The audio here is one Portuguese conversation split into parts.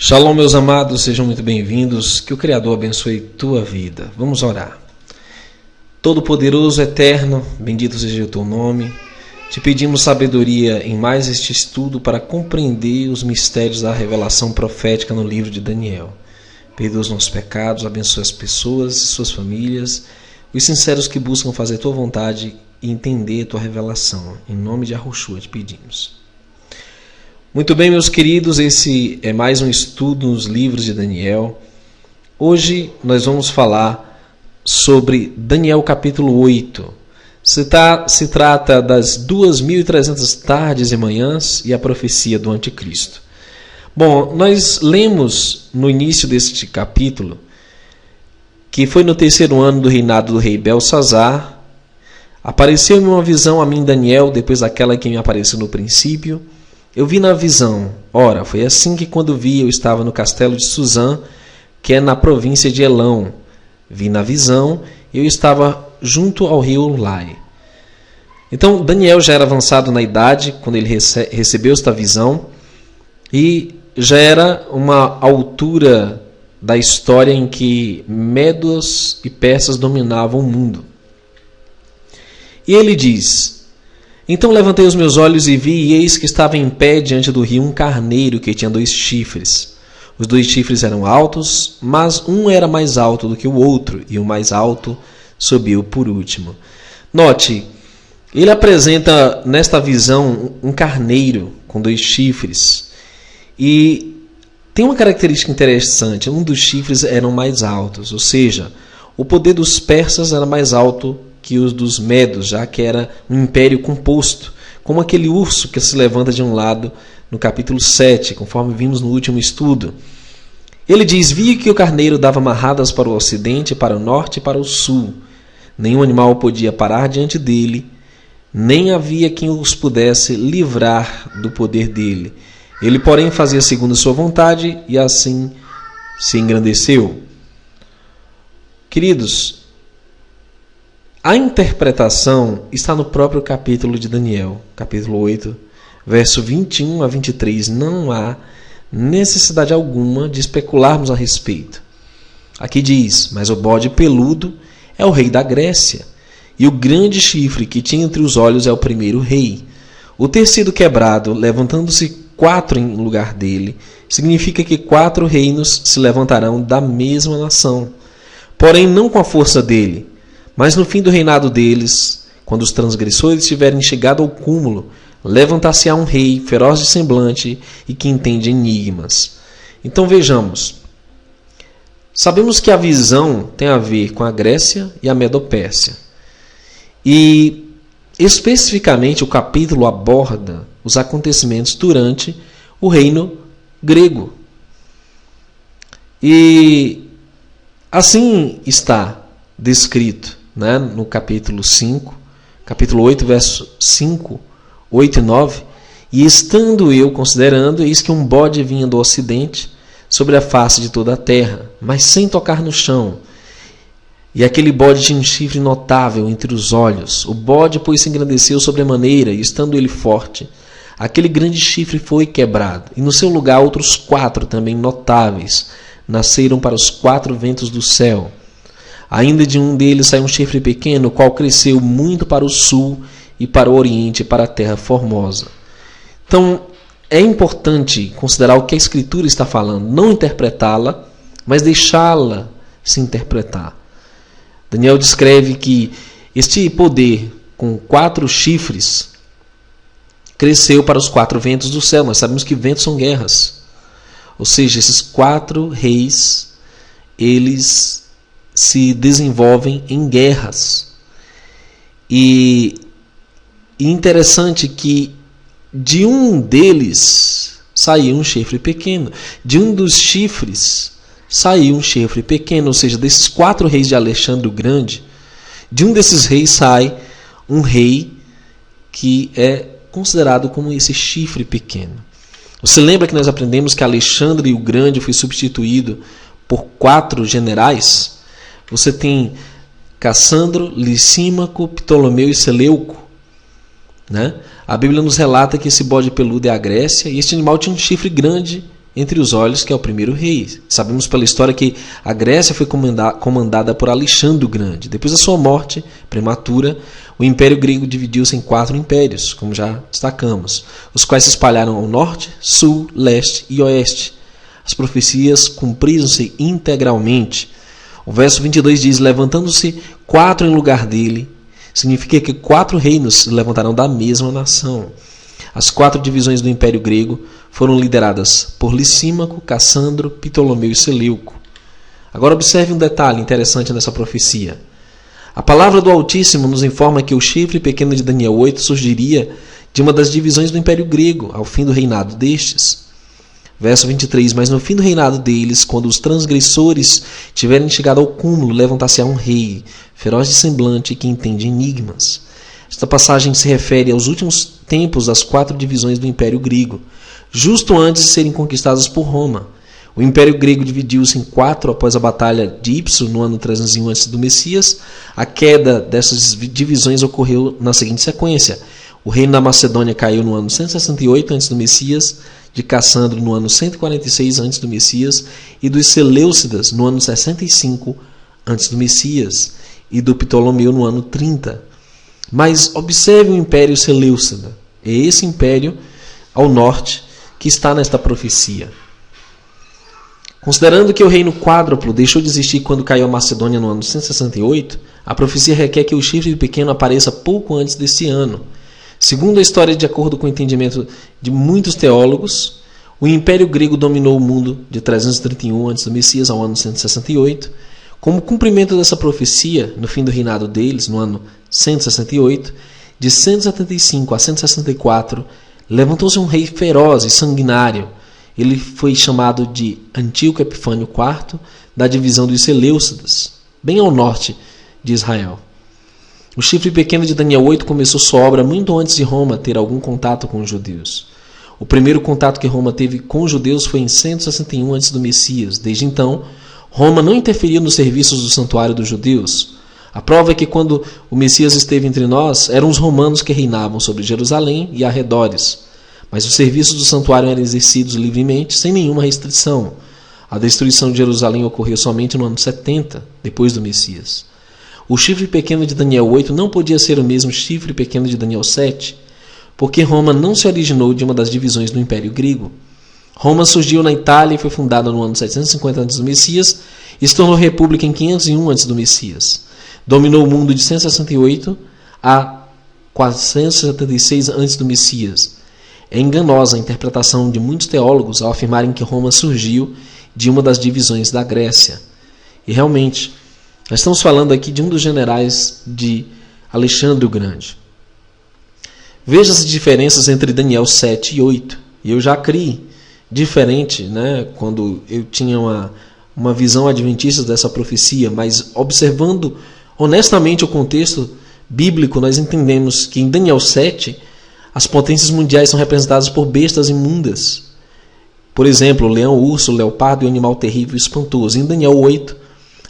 Shalom, meus amados, sejam muito bem-vindos, que o Criador abençoe tua vida. Vamos orar. Todo-Poderoso, Eterno, bendito seja o teu nome. Te pedimos sabedoria em mais este estudo para compreender os mistérios da revelação profética no livro de Daniel. Perdoa os nossos pecados, abençoe as pessoas e suas famílias, os sinceros que buscam fazer tua vontade e entender tua revelação. Em nome de Yahushua te pedimos. Muito bem, meus queridos, esse é mais um estudo nos livros de Daniel. Hoje nós vamos falar sobre Daniel capítulo 8. Se trata das 2.300 tardes e manhãs e a profecia do anticristo. Bom, nós lemos no início deste capítulo que foi no 3º ano do reinado do rei Belsazar. Apareceu-me uma visão a mim, Daniel, depois daquela que me apareceu no princípio. Eu vi na visão. Ora, foi assim que quando vi, eu estava no castelo de Suzã, que é na província de Elão. Vi na visão, eu estava junto ao rio Ulai. Então, Daniel já era avançado na idade, quando ele recebeu esta visão, e já era uma altura da história em que Medos e Persas dominavam o mundo. E ele diz: então levantei os meus olhos e vi, e eis que estava em pé diante do rio um carneiro que tinha 2 chifres. Os 2 chifres eram altos, mas um era mais alto do que o outro, e o mais alto subiu por último. Note, ele apresenta nesta visão um carneiro com 2 chifres. E tem uma característica interessante: um dos chifres eram mais altos, ou seja, o poder dos persas era mais alto que os dos medos, já que era um império composto, como aquele urso que se levanta de um lado no capítulo 7, conforme vimos no último estudo. Ele diz: vi que o carneiro dava amarradas para o ocidente, para o norte e para o sul. Nenhum animal podia parar diante dele, nem havia quem os pudesse livrar do poder dele. Ele, porém, fazia segundo sua vontade, e assim se engrandeceu. Queridos, a interpretação está no próprio capítulo de Daniel, capítulo 8, verso 21 a 23. Não há necessidade alguma de especularmos a respeito. Aqui diz: mas o bode peludo é o rei da Grécia, e o grande chifre que tinha entre os olhos é o primeiro rei. O ter sido quebrado, levantando-se 4 em lugar dele, significa que 4 reinos se levantarão da mesma nação, porém não com a força dele. Mas no fim do reinado deles, quando os transgressores tiverem chegado ao cúmulo, levantar-se-á um rei feroz de semblante e que entende enigmas. Então vejamos. Sabemos que a visão tem a ver com a Grécia e a Medopérsia. E especificamente o capítulo aborda os acontecimentos durante o reino grego. E assim está descrito no capítulo 5, capítulo 8, verso 5, 8 e 9. E estando eu considerando, eis que um bode vinha do ocidente sobre a face de toda a terra, mas sem tocar no chão. E aquele bode tinha um chifre notável entre os olhos. O bode, pois, se engrandeceu sobremaneira, e estando ele forte, aquele grande chifre foi quebrado, e no seu lugar outros 4 também notáveis nasceram para os 4 ventos do céu. Ainda de um deles saiu um chifre pequeno, o qual cresceu muito para o sul e para o oriente, para a terra formosa. Então, é importante considerar o que a Escritura está falando, não interpretá-la, mas deixá-la se interpretar. Daniel descreve que este poder com 4 chifres cresceu para os 4 ventos do céu. Nós sabemos que ventos são guerras. Ou seja, esses 4 reis, eles se desenvolvem em guerras. E interessante que de um deles saiu um chifre pequeno. De um dos chifres saiu um chifre pequeno. Ou seja, desses 4 reis de Alexandre o Grande, de um desses reis sai um rei que é considerado como esse chifre pequeno. Você lembra que nós aprendemos que Alexandre o Grande foi substituído por 4 generais? Você tem Cassandro, Licímaco, Ptolomeu e Seleuco. A Bíblia nos relata que esse bode peludo é a Grécia, e este animal tinha um chifre grande entre os olhos, que é o primeiro rei. Sabemos pela história que a Grécia foi comandada por Alexandre o Grande. Depois da sua morte prematura, o Império Grego dividiu-se em 4 impérios, como já destacamos, os quais se espalharam ao norte, sul, leste e oeste. As profecias cumpriram-se integralmente. O verso 22 diz: levantando-se 4 em lugar dele, significa que 4 reinos se levantarão da mesma nação. As 4 divisões do Império Grego foram lideradas por Licímaco, Cassandro, Ptolomeu e Seleuco. Agora observe um detalhe interessante nessa profecia. A palavra do Altíssimo nos informa que o chifre pequeno de Daniel 8 surgiria de uma das divisões do Império Grego, ao fim do reinado destes. Verso 23, mas no fim do reinado deles, quando os transgressores tiverem chegado ao cúmulo, levantar-se-á um rei, feroz de semblante, que entende enigmas. Esta passagem se refere aos últimos tempos das 4 divisões do Império Grego, justo antes de serem conquistadas por Roma. O Império Grego dividiu-se em 4 após a Batalha de Ípso, no ano 301 a.C. do Messias. A queda dessas divisões ocorreu na seguinte sequência. O reino da Macedônia caiu no ano 168 a.C. do Messias, de Cassandro no ano 146 a.C. do Messias, e dos Seleucidas no ano 65 a.C. do Messias, e do Ptolomeu no ano 30. Mas observe o Império Seleucida. É esse império ao norte que está nesta profecia. Considerando que o reino quádruplo deixou de existir quando caiu a Macedônia no ano 168, a profecia requer que o chifre pequeno apareça pouco antes desse ano. Segundo a história, de acordo com o entendimento de muitos teólogos, o Império Grego dominou o mundo de 331 a.C. do Messias ao ano 168. Como cumprimento dessa profecia, no fim do reinado deles, no ano 168, de 175 a 164, levantou-se um rei feroz e sanguinário. Ele foi chamado de Antíoco Epifânio IV, da divisão dos Seleucidas, bem ao norte de Israel. O chifre pequeno de Daniel 8 começou sua obra muito antes de Roma ter algum contato com os judeus. O primeiro contato que Roma teve com os judeus foi em 161 a.C. do Messias. Desde então, Roma não interferiu nos serviços do santuário dos judeus. A prova é que quando o Messias esteve entre nós, eram os romanos que reinavam sobre Jerusalém e arredores. Mas os serviços do santuário eram exercidos livremente, sem nenhuma restrição. A destruição de Jerusalém ocorreu somente no ano 70, depois do Messias. O chifre pequeno de Daniel 8 não podia ser o mesmo chifre pequeno de Daniel 7, porque Roma não se originou de uma das divisões do Império Grego. Roma surgiu na Itália e foi fundada no ano 750 a.C. do Messias e se tornou república em 501 a.C. do Messias. Dominou o mundo de 168 a 476 a.C. do Messias. É enganosa a interpretação de muitos teólogos ao afirmarem que Roma surgiu de uma das divisões da Grécia. E realmente, nós estamos falando aqui de um dos generais de Alexandre o Grande. Veja as diferenças entre Daniel 7 e 8. E eu já criei diferente, quando eu tinha uma visão adventista dessa profecia, mas observando honestamente o contexto bíblico, nós entendemos que em Daniel 7, as potências mundiais são representadas por bestas imundas. Por exemplo, o leão, o urso, o leopardo e o animal terrível e espantoso. Em Daniel 8,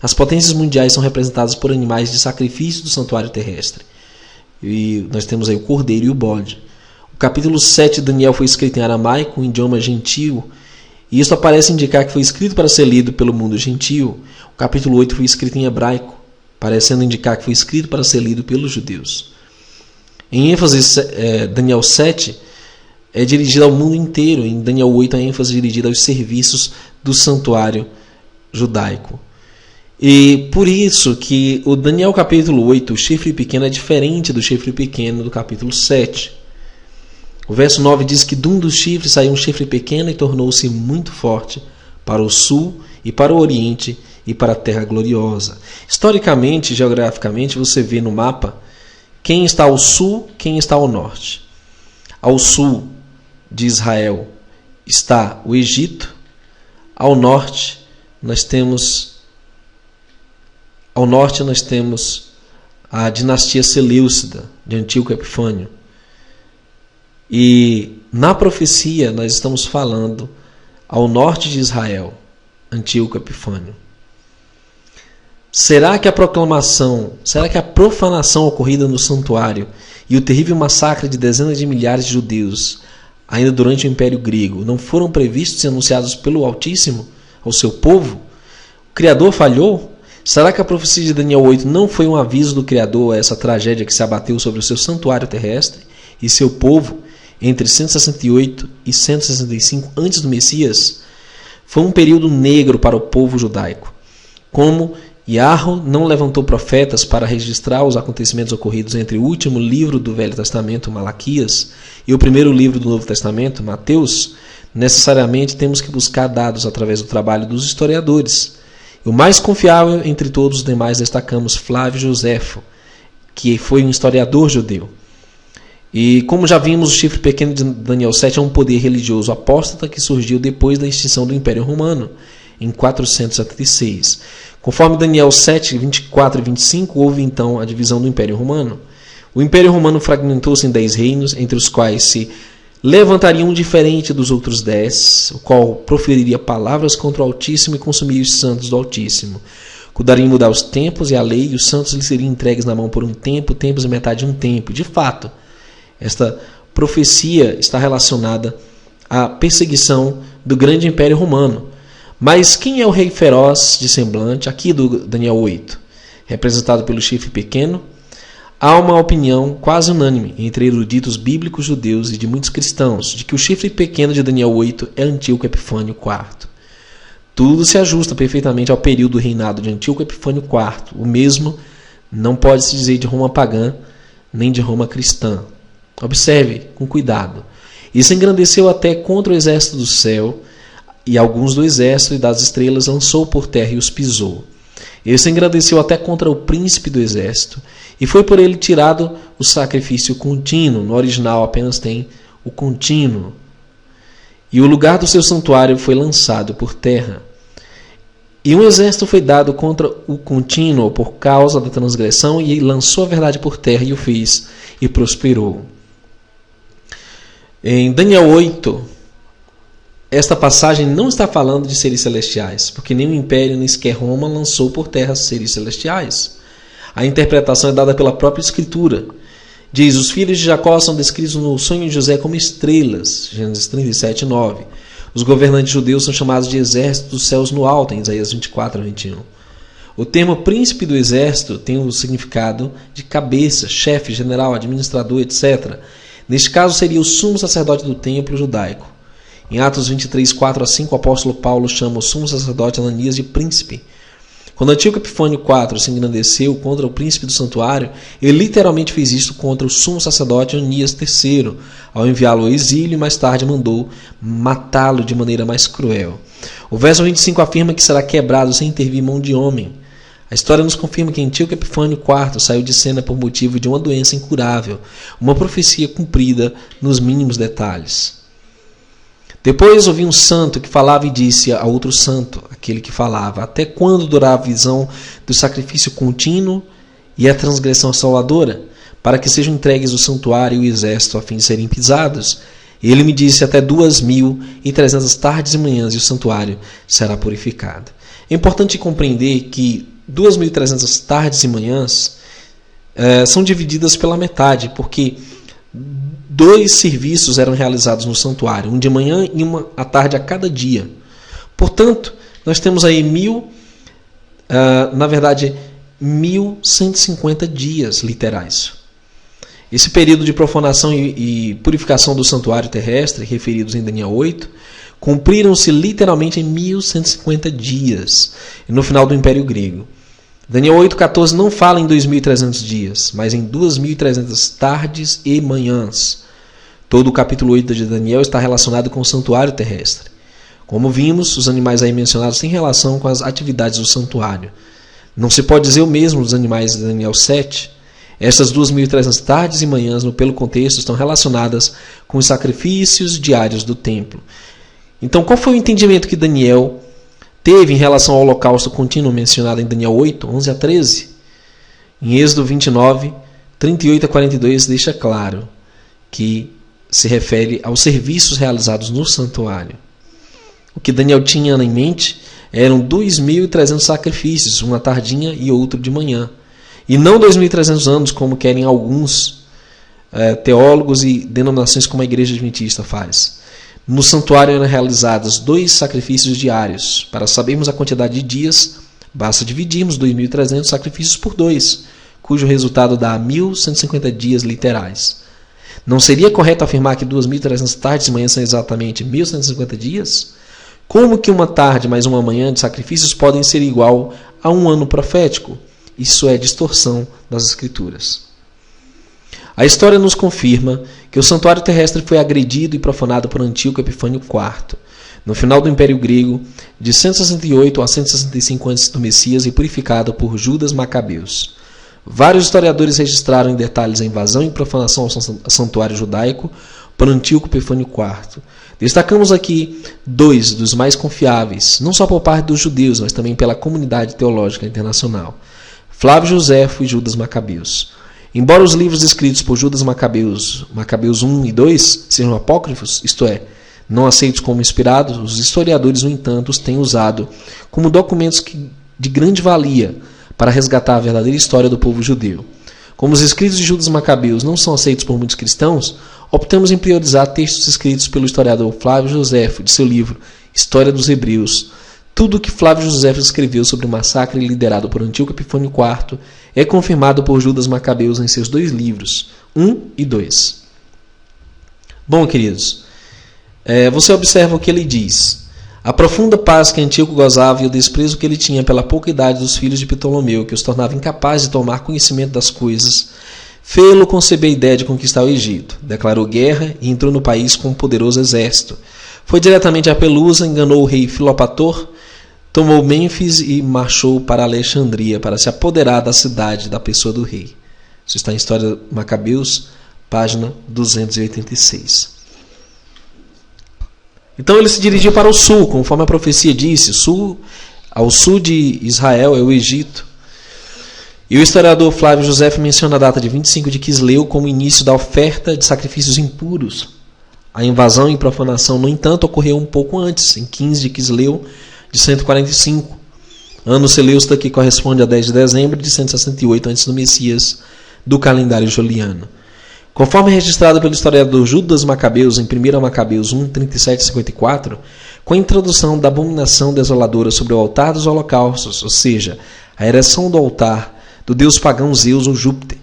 as potências mundiais são representadas por animais de sacrifício do santuário terrestre. E nós temos aí o cordeiro e o bode. O capítulo 7 de Daniel foi escrito em aramaico, um idioma gentil, e isso parece indicar que foi escrito para ser lido pelo mundo gentil. O capítulo 8 foi escrito em hebraico, parecendo indicar que foi escrito para ser lido pelos judeus. Em ênfase, Daniel 7 é dirigido ao mundo inteiro. Em Daniel 8, a ênfase é dirigida aos serviços do santuário judaico. E por isso que o Daniel capítulo 8, o chifre pequeno, é diferente do chifre pequeno do capítulo 7. O verso 9 diz que de um dos chifres saiu um chifre pequeno e tornou-se muito forte para o sul e para o oriente e para a terra gloriosa. Historicamente, geograficamente, você vê no mapa quem está ao sul, quem está ao norte. Ao sul de Israel está o Egito. Ao norte nós temos a dinastia Seleucida, de Antíoco Epifânio. E na profecia nós estamos falando ao norte de Israel, Antíoco Epifânio. Será que a profanação ocorrida no santuário e o terrível massacre de dezenas de milhares de judeus ainda durante o Império Grego, não foram previstos e anunciados pelo Altíssimo ao seu povo? O Criador falhou? Será que a profecia de Daniel 8 não foi um aviso do Criador a essa tragédia que se abateu sobre o seu santuário terrestre e seu povo entre 168 e 165 antes do Messias? Foi um período negro para o povo judaico. Como Yahweh não levantou profetas para registrar os acontecimentos ocorridos entre o último livro do Velho Testamento, Malaquias, e o primeiro livro do Novo Testamento, Mateus, necessariamente temos que buscar dados através do trabalho dos historiadores. O mais confiável entre todos os demais destacamos Flávio Joséfo, que foi um historiador judeu. E como já vimos, o chifre pequeno de Daniel 7 é um poder religioso apóstata que surgiu depois da extinção do Império Romano, em 476. Conforme Daniel 7, 24 e 25, houve então a divisão do Império Romano. O Império Romano fragmentou-se em 10 reinos, entre os quais se levantaria um diferente dos outros 10, o qual proferiria palavras contra o Altíssimo e consumiria os santos do Altíssimo. Cuidaria em mudar os tempos e a lei, e os santos lhe seriam entregues na mão por um tempo, tempos e metade de um tempo. De fato, esta profecia está relacionada à perseguição do grande Império Romano. Mas quem é o rei feroz de semblante, aqui do Daniel 8? Representado pelo chifre pequeno? Há uma opinião quase unânime entre eruditos bíblicos judeus e de muitos cristãos de que o chifre pequeno de Daniel 8 é Antíoco Epifânio IV. Tudo se ajusta perfeitamente ao período do reinado de Antíoco Epifânio IV. O mesmo não pode se dizer de Roma pagã nem de Roma cristã. Observe com cuidado. Isso engrandeceu até contra o exército do céu, e alguns do exército e das estrelas lançou por terra e os pisou. Ele se engrandeceu até contra o príncipe do exército, e foi por ele tirado o sacrifício contínuo. No original apenas tem o contínuo. E o lugar do seu santuário foi lançado por terra. E um exército foi dado contra o contínuo por causa da transgressão, e lançou a verdade por terra e o fez, e prosperou. Em Daniel 8, esta passagem não está falando de seres celestiais, porque nem o Império nem sequer Roma lançou por terra seres celestiais. A interpretação é dada pela própria Escritura. Diz: os filhos de Jacó são descritos no sonho de José como estrelas, Gênesis 37, 9. Os governantes judeus são chamados de exército dos céus no alto, em Isaías 24, 21. O termo príncipe do exército tem o significado de cabeça, chefe, general, administrador, etc. Neste caso seria o sumo sacerdote do templo judaico. Em Atos 23, 4 a 5, o apóstolo Paulo chama o sumo sacerdote Ananias de príncipe. Quando Antíoco Epifânio IV se engrandeceu contra o príncipe do santuário, ele literalmente fez isso contra o sumo sacerdote Ananias III, ao enviá-lo ao exílio, e mais tarde mandou matá-lo de maneira mais cruel. O verso 25 afirma que será quebrado sem intervir mão de homem. A história nos confirma que Antíoco Epifânio IV saiu de cena por motivo de uma doença incurável, uma profecia cumprida nos mínimos detalhes. Depois ouvi um santo que falava e disse a outro santo, aquele que falava: até quando durará a visão do sacrifício contínuo e a transgressão assoladora, para que sejam entregues o santuário e o exército a fim de serem pisados? E ele me disse: até 2.300 tardes e manhãs e o santuário será purificado. É importante compreender que 2.300 tardes e manhãs são divididas pela metade, porque 2 serviços eram realizados no santuário, um de manhã e uma à tarde a cada dia. Portanto, nós temos aí 1.150 dias literais. Esse período de profanação e purificação do santuário terrestre, referidos em Daniel 8, cumpriram-se literalmente em 1.150 dias, no final do Império Grego. Daniel 8,14 não fala em 2.300 dias, mas em 2.300 tardes e manhãs. Todo o capítulo 8 de Daniel está relacionado com o santuário terrestre. Como vimos, os animais aí mencionados têm relação com as atividades do santuário. Não se pode dizer o mesmo dos animais de Daniel 7. Estas 2.300 tardes e manhãs, pelo contexto, estão relacionadas com os sacrifícios diários do templo. Então, qual foi o entendimento que Daniel teve em relação ao holocausto contínuo mencionado em Daniel 8, 11 a 13? Em Êxodo 29, 38 a 42, deixa claro que se refere aos serviços realizados no santuário. O que Daniel tinha em mente eram 2.300 sacrifícios, uma tardinha e outro de manhã. E não 2.300 anos, como querem alguns teólogos e denominações como a Igreja Adventista faz. No santuário eram realizados 2 sacrifícios diários. Para sabermos a quantidade de dias, basta dividirmos 2.300 sacrifícios por 2, cujo resultado dá 1.150 dias literais. Não seria correto afirmar que 2.300 tardes e manhãs são exatamente 1.150 dias? Como que uma tarde mais uma manhã de sacrifícios podem ser igual a um ano profético? Isso é distorção das Escrituras. A história nos confirma que o santuário terrestre foi agredido e profanado por Antíoco Epifânio IV, no final do Império Grego, de 168 a 165 a.C. do Messias, e purificado por Judas Macabeus. Vários historiadores registraram em detalhes a invasão e profanação ao santuário judaico por Antíoco Epifânio IV. Destacamos aqui 2 dos mais confiáveis, não só por parte dos judeus, mas também pela comunidade teológica internacional: Flávio Josefo e Judas Macabeus. Embora os livros escritos por Judas Macabeus, Macabeus 1 e 2, sejam apócrifos, isto é, não aceitos como inspirados, os historiadores, no entanto, os têm usado como documentos de grande valia para resgatar a verdadeira história do povo judeu. Como os escritos de Judas Macabeus não são aceitos por muitos cristãos, optamos em priorizar textos escritos pelo historiador Flávio Josefo, de seu livro História dos Hebreus. Tudo o que Flávio Josefo escreveu sobre o massacre liderado por Antíoco Epifânio IV é confirmado por Judas Macabeus em seus 2 livros, 1 e 2. Bom, queridos, você observa o que ele diz. A profunda paz que Antíoco gozava e o desprezo que ele tinha pela pouca idade dos filhos de Ptolomeu, que os tornava incapazes de tomar conhecimento das coisas, fê-lo conceber a ideia de conquistar o Egito. Declarou guerra e entrou no país com um poderoso exército. Foi diretamente a Pelusa, enganou o rei Filopator, tomou Mênfis e marchou para Alexandria para se apoderar da cidade da pessoa do rei. Isso está em História Macabeus, página 286. Então ele se dirigiu para o sul, conforme a profecia disse. Ao sul de Israel é o Egito. E o historiador Flávio Josefo menciona a data de 25 de Quisleu como início da oferta de sacrifícios impuros. A invasão e profanação, no entanto, ocorreu um pouco antes, em 15 de Quisleu de 145. Ano Seleucida, que corresponde a 10 de dezembro de 168 a.C. do Messias, do calendário juliano. Conforme registrado pelo historiador Judas Macabeus em 1 Macabeus 1, 37 e 54, com a introdução da abominação desoladora sobre o altar dos holocaustos, ou seja, a ereção do altar do deus pagão Zeus ou Júpiter,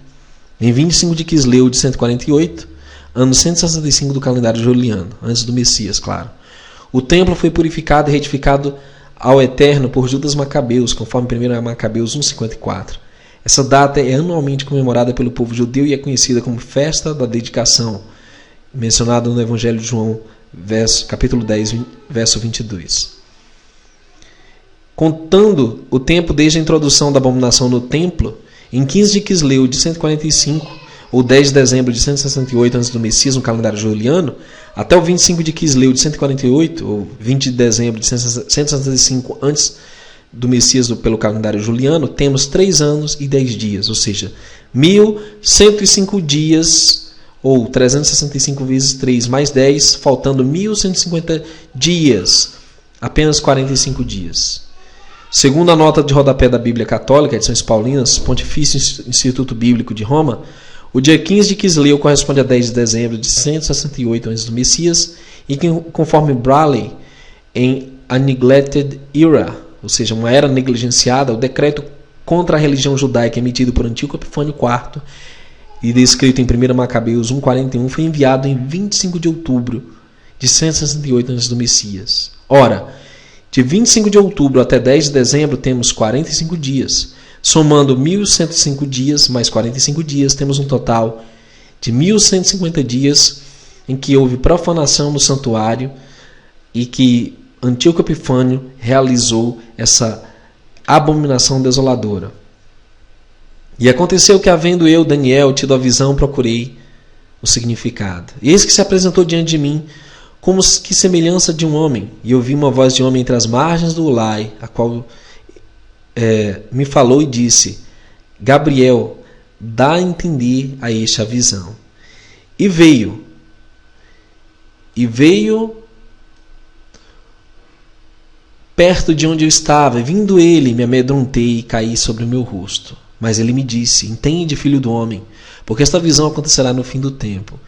em 25 de Quisleu de 148, ano 165 do calendário juliano, antes do Messias, claro. O templo foi purificado e retificado ao Eterno por Judas Macabeus, conforme 1 Macabeus 1,54. Essa data é anualmente comemorada pelo povo judeu e é conhecida como Festa da Dedicação, mencionada no Evangelho de João, capítulo 10, verso 22. Contando o tempo desde a introdução da abominação no templo, em 15 de Quisleu de 145, ou 10 de dezembro de 168 antes do Messias, no calendário juliano, até o 25 de Quisleu de 148, ou 20 de dezembro de 165 antes do Messias pelo calendário juliano, temos 3 anos e 10 dias, ou seja, 1.105 dias, ou 365 vezes 3 mais 10, faltando 1.150 dias, apenas 45 dias. Segundo a nota de rodapé da Bíblia Católica, edições Paulinas, Pontifício Instituto Bíblico de Roma, o dia 15 de Quisleu corresponde a 10 de dezembro de 168 a.C. do Messias, e que, conforme Braley, em A Neglected Era, ou seja, uma era negligenciada, o decreto contra a religião judaica emitido por Antíoco Epifânio IV e descrito em 1 Macabeus 1,41 foi enviado em 25 de outubro de 168 a.C. do Messias. Ora, de 25 de outubro até 10 de dezembro temos 45 dias. Somando 1.105 dias mais 45 dias, temos um total de 1.150 dias em que houve profanação no santuário e que Antíoco Epifânio realizou essa abominação desoladora. E aconteceu que, havendo eu, Daniel, tido a visão, procurei o significado. E eis que se apresentou diante de mim como que semelhança de um homem, e ouvi uma voz de homem entre as margens do Ulai, a qual me falou e disse: Gabriel, dá a entender a este a visão. E veio perto de onde eu estava, e vindo ele, me amedrontei e caí sobre o meu rosto. Mas ele me disse: entende, filho do homem, porque esta visão acontecerá no fim do tempo.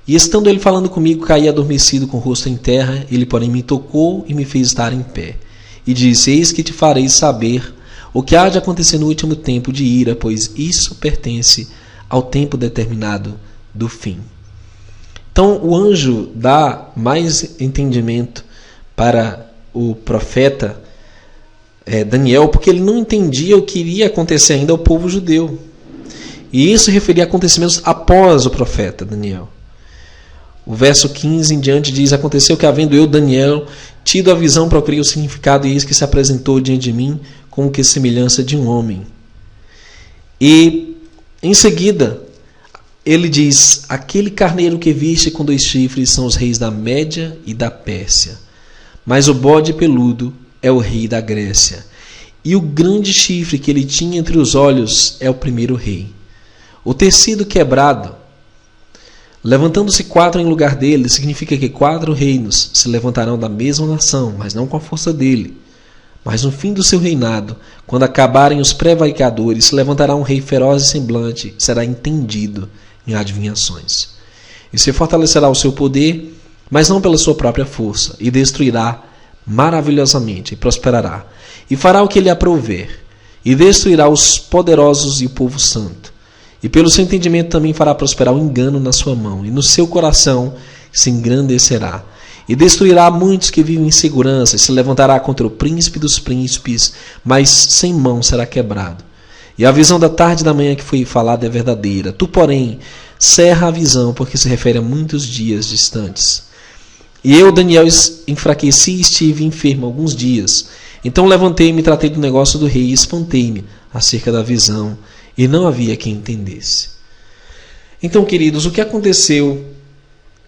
E estando ele falando comigo, caí adormecido com o rosto em terra. Ele, porém, me tocou e me fez estar em pé. E disse: eis que te farei saber o que há de acontecer no último tempo de ira, pois isso pertence ao tempo determinado do fim. Então o anjo dá mais entendimento para o profeta Daniel, porque ele não entendia o que iria acontecer ainda ao povo judeu. E isso referia a acontecimentos após o profeta Daniel. O verso 15 em diante diz: aconteceu que, havendo eu, Daniel, tido a visão, procurei o significado, e eis que se apresentou diante de mim como que semelhança de um homem. E em seguida ele diz: aquele carneiro que viste com 2 chifres são os reis da Média e da Pérsia, mas o bode peludo é o rei da Grécia, e o grande chifre que ele tinha entre os olhos é o primeiro rei. O tecido quebrado, levantando-se 4 em lugar dele, significa que 4 reinos se levantarão da mesma nação, mas não com a força dele. Mas no fim do seu reinado, quando acabarem os prevaricadores, se levantará um rei feroz e semblante, será entendido em adivinhações. E se fortalecerá o seu poder, mas não pela sua própria força, e destruirá maravilhosamente, e prosperará, e fará o que lhe aprouver, e destruirá os poderosos e o povo santo. E pelo seu entendimento também fará prosperar o engano na sua mão, e no seu coração se engrandecerá. E destruirá muitos que vivem em segurança, e se levantará contra o príncipe dos príncipes, mas sem mão será quebrado. E a visão da tarde e da manhã que foi falada é verdadeira. Tu, porém, cerra a visão, porque se refere a muitos dias distantes. E eu, Daniel, enfraqueci e estive enfermo alguns dias. Então levantei-me e tratei do negócio do rei, e espantei-me acerca da visão, e não havia quem entendesse. Então, queridos, o que aconteceu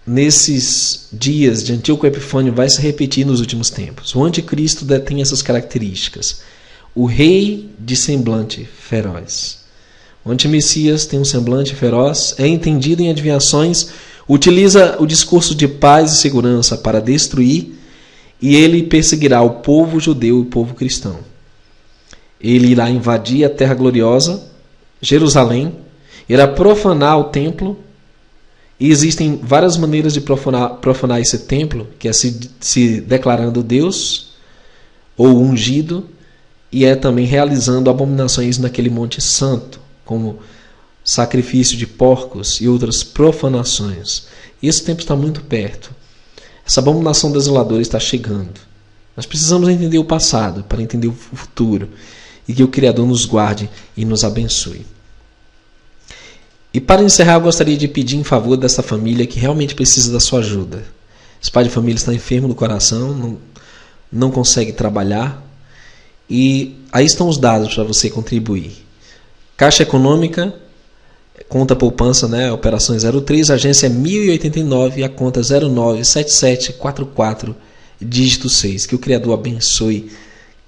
nesses dias de Antíoco Epifânio vai se repetir nos últimos tempos. O anticristo detém essas características. O rei de semblante feroz. O antimessias tem um semblante feroz, é entendido em adivinhações, utiliza o discurso de paz e segurança para destruir, e ele perseguirá o povo judeu e o povo cristão. Ele irá invadir a terra gloriosa, Jerusalém, irá profanar o templo, e existem várias maneiras de profanar esse templo, que é se declarando Deus ou ungido, e é também realizando abominações naquele monte santo, como sacrifício de porcos e outras profanações. E esse tempo está muito perto. Essa abominação desoladora está chegando. Nós precisamos entender o passado para entender o futuro, e que o Criador nos guarde e nos abençoe. E para encerrar, eu gostaria de pedir em favor dessa família que realmente precisa da sua ajuda. Esse pai de família está enfermo do coração, não consegue trabalhar, e aí estão os dados para você contribuir. Caixa Econômica, conta poupança, operações 03, agência 1089, a conta 097744, dígito 6. Que o Criador abençoe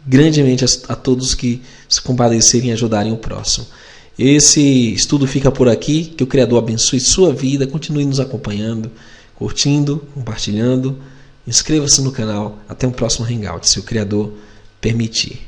grandemente a todos que se compadecerem e ajudarem o próximo. Esse estudo fica por aqui. Que o Criador abençoe sua vida. Continue nos acompanhando, curtindo, compartilhando. Inscreva-se no canal. Até o próximo Hangout, se o Criador permitir.